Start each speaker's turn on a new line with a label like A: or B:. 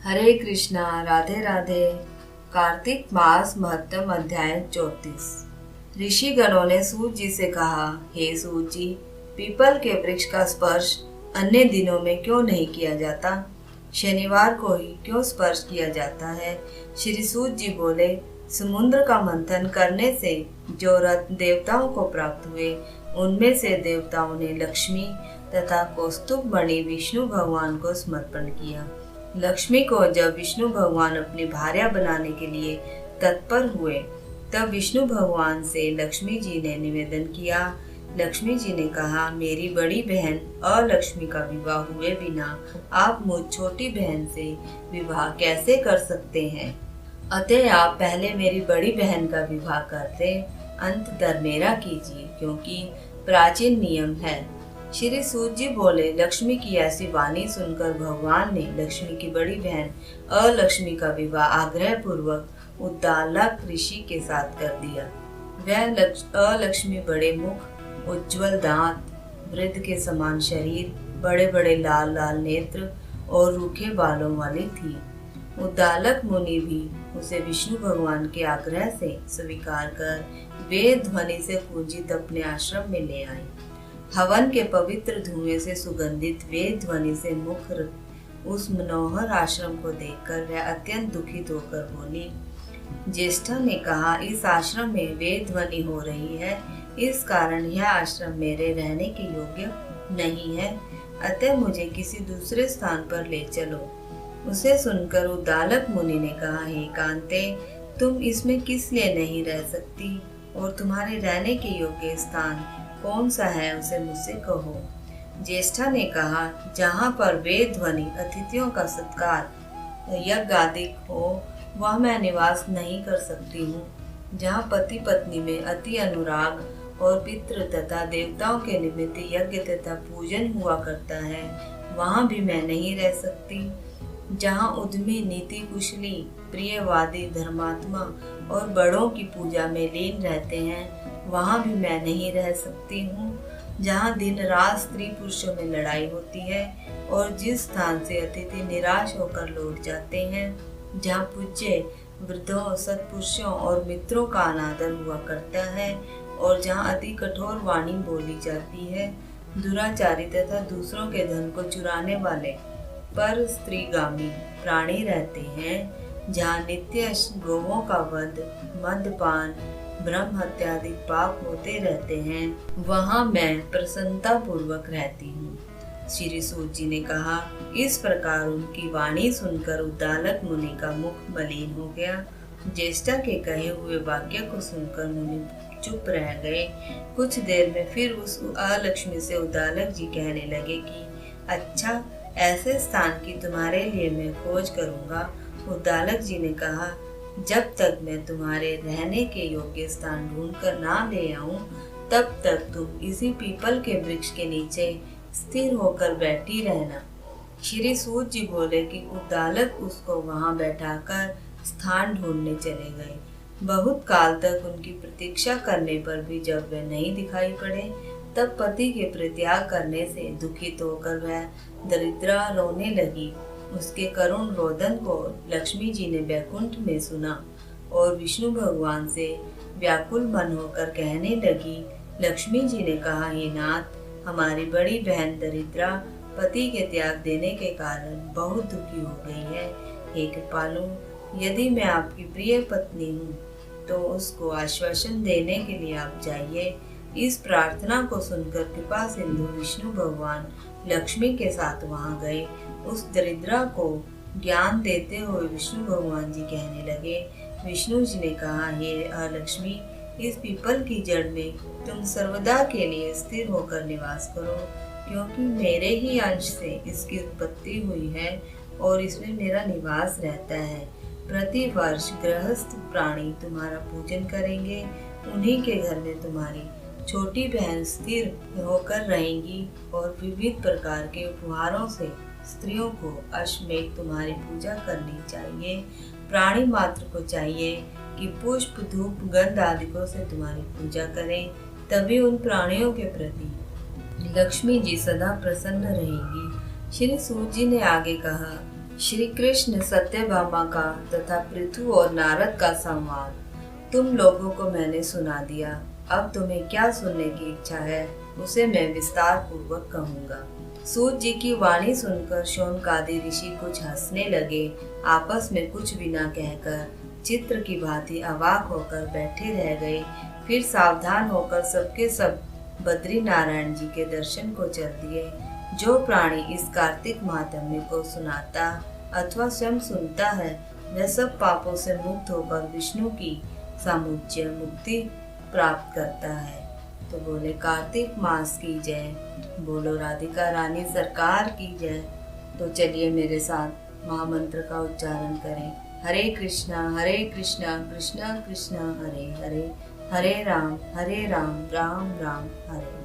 A: हरे कृष्णा, राधे राधे। कार्तिक मास महत्तम अध्याय 34। ऋषि गणों ने सूत जी से कहा, हे सूत जी, पीपल के वृक्ष का स्पर्श अन्य दिनों में क्यों नहीं किया जाता? शनिवार को ही क्यों स्पर्श किया जाता है? श्री सूत जी बोले, समुद्र का मंथन करने से जो रत्न देवताओं को प्राप्त हुए, उनमें से देवताओं ने लक्ष्मी तथा कौस्तुभ मणि विष्णु भगवान को समर्पण किया। लक्ष्मी को जब विष्णु भगवान अपनी भार्या बनाने के लिए तत्पर हुए, तब विष्णु भगवान से लक्ष्मी जी ने निवेदन किया। लक्ष्मी जी ने कहा, मेरी बड़ी बहन अलक्ष्मी का विवाह हुए बिना आप मुझ छोटी बहन से विवाह कैसे कर सकते हैं? अतः आप पहले मेरी बड़ी बहन का विवाह करते, अंततः मेरा कीजिए, क्योंकि प्राचीन नियम है। श्री सूत जी बोले, लक्ष्मी की ऐसी वाणी सुनकर भगवान ने लक्ष्मी की बड़ी बहन अलक्ष्मी का विवाह आग्रह पूर्वक उद्दालक ऋषि के साथ कर दिया। वह अलक्ष्मी बड़े मुख, उज्ज्वल दांत, वृद्ध के समान शरीर, बड़े बड़े लाल लाल नेत्र और रूखे बालों वाली थी। उद्दालक मुनि भी उसे विष्णु भगवान के आग्रह से स्वीकार कर वेद ध्वनि से पूजित अपने आश्रम में ले आए। हवन के पवित्र धुएं से सुगंधित वेद ध्वनि से मुखर उस मनोहर आश्रम को देखकर वह अत्यंत दुखित होकर बोली। ज्येष्ठा ने कहा, इस आश्रम में वेद ध्वनि हो रही है, इस कारण यह आश्रम मेरे रहने के योग्य नहीं है, अतः मुझे किसी दूसरे स्थान पर ले चलो। उसे सुनकर उद्दालक मुनि ने कहा, हे कांते, तुम इसमें किस लिए नहीं रह सकती, और तुम्हारे रहने के योग्य स्थान कौन सा है, उसे मुझसे कहो। ज्येष्ठा ने कहा, जहाँ पर वेद ध्वनि, अतिथियों का सत्कार, यज्ञ आदि हो, वह मैं निवास नहीं कर सकती हूँ। जहाँ पति पत्नी में अति अनुराग और पितृ तथा देवताओं के निमित्त यज्ञ तथा पूजन हुआ करता है, वहाँ भी मैं नहीं रह सकती। जहाँ उद्यमी, नीति कुशली, प्रियवादी, धर्मात्मा और बड़ों की पूजा में लीन रहते हैं, वहाँ भी मैं नहीं रह सकती हूँ। जहाँ दिन रात स्त्री पुरुषों में लड़ाई होती है और जिस स्थान से अतिथि निराश होकर लौट जाते हैं, जहाँ पूज्य वृद्धों, सत्पुरुषों और मित्रों का अनादर हुआ करता है और जहाँ अति कठोर वाणी बोली जाती है, दुराचारी तथा दूसरों के धन को चुराने वाले पर स्त्रीगामी प्राणी रहते हैं, जहाँ नित्य गौओं का वध, मद्यपान, ब्रह्म हत्या आदि पाप होते रहते हैं, वहाँ मैं प्रसन्नता पूर्वक रहती हूँ। श्री सूत जी ने कहा। इस प्रकार उनकी वाणी सुनकर उद्दालक मुनि का मुख मलिन हो गया। ज्येष्ठा के कहे हुए वाक्य को सुनकर मुनि चुप रह गए। कुछ देर में फिर उस अलक्ष्मी से उद्दालक जी कहने लगे कि अच्छा, ऐसे स्थान की तुम्हारे लिए मैं खोज करूंगा। उद्दालक जी ने कहा, जब तक मैं तुम्हारे रहने के योग्य स्थान ढूंढ कर ना ले आऊं, तब तक तुम इसी पीपल के वृक्ष के नीचे स्थिर होकर बैठी रहना। श्री सूत जी बोले कि उद्दालक उसको वहां बैठाकर स्थान ढूंढने चले गए। बहुत काल तक उनकी प्रतीक्षा करने पर भी जब वे नहीं दिखाई पड़े, तब पति के परित्याग करने से दुखित होकर वह दरिद्रा रोने लगी। उसके करुण रोदन को लक्ष्मी जी ने वैकुंठ में सुना और विष्णु भगवान से व्याकुल मन होकर कहने लगी। लक्ष्मी जी ने कहा, हे नाथ, हमारी बड़ी बहन दरिद्रा पति के त्याग देने के कारण बहुत दुखी हो गई है। हे कृपालु, यदि मैं आपकी प्रिय पत्नी हूँ तो उसको आश्वासन देने के लिए आप जाइए। इस प्रार्थना को सुनकर कृपा सिंधु विष्णु भगवान लक्ष्मी के साथ वहां गए। उस दरिद्रा को ज्ञान देते हुए विष्णु भगवान जी कहने लगे। विष्णु जी ने कहा, हे अलक्ष्मी, इस पीपल की जड़ में तुम सर्वदा के लिए स्थिर होकर निवास करो, क्योंकि मेरे ही अंश से इसकी उत्पत्ति हुई है और इसमें मेरा निवास रहता है। प्रति वर्ष गृहस्थ प्राणी तुम्हारा पूजन करेंगे, उन्हीं के घर में तुम्हारी छोटी बहन स्थिर होकर रहेंगी और विविध प्रकार के उपहारों से स्त्रियों को अश्वमेध तुम्हारी पूजा करनी चाहिए। प्राणी मात्र को चाहिए कि पुष्प, धूप, गंध आदिकों से तुम्हारी पूजा करें, तभी उन प्राणियों के प्रति लक्ष्मी जी सदा प्रसन्न रहेंगी। श्री सूत जी ने आगे कहा, श्री कृष्ण सत्यभामा का तथा पृथु और नारद का संवाद। तुम लोगों को मैंने सुना दिया, अब तुम्हें क्या सुनने की इच्छा है उसे मैं विस्तार पूर्वक कहूँगा। सूत जी की वाणी सुनकर शौनकादि ऋषि कुछ हंसने लगे, आपस में कुछ भी न कहकर चित्र की भांति अवाक होकर बैठे रह गए। फिर सावधान होकर सबके सब बद्री नारायण जी के दर्शन को चल दिए। जो प्राणी इस कार्तिक महात्म्य को सुनाता अथवा स्वयं सुनता है वह सब पापों से मुक्त होकर विष्णु की सामुज्य मुक्ति प्राप्त करता है। तो बोले कार्तिक मास की जय, बोलो राधिका रानी सरकार की जय। तो चलिए मेरे साथ महामंत्र का उच्चारण करें। हरे कृष्णा कृष्णा कृष्णा हरे हरे, हरे राम राम राम हरे।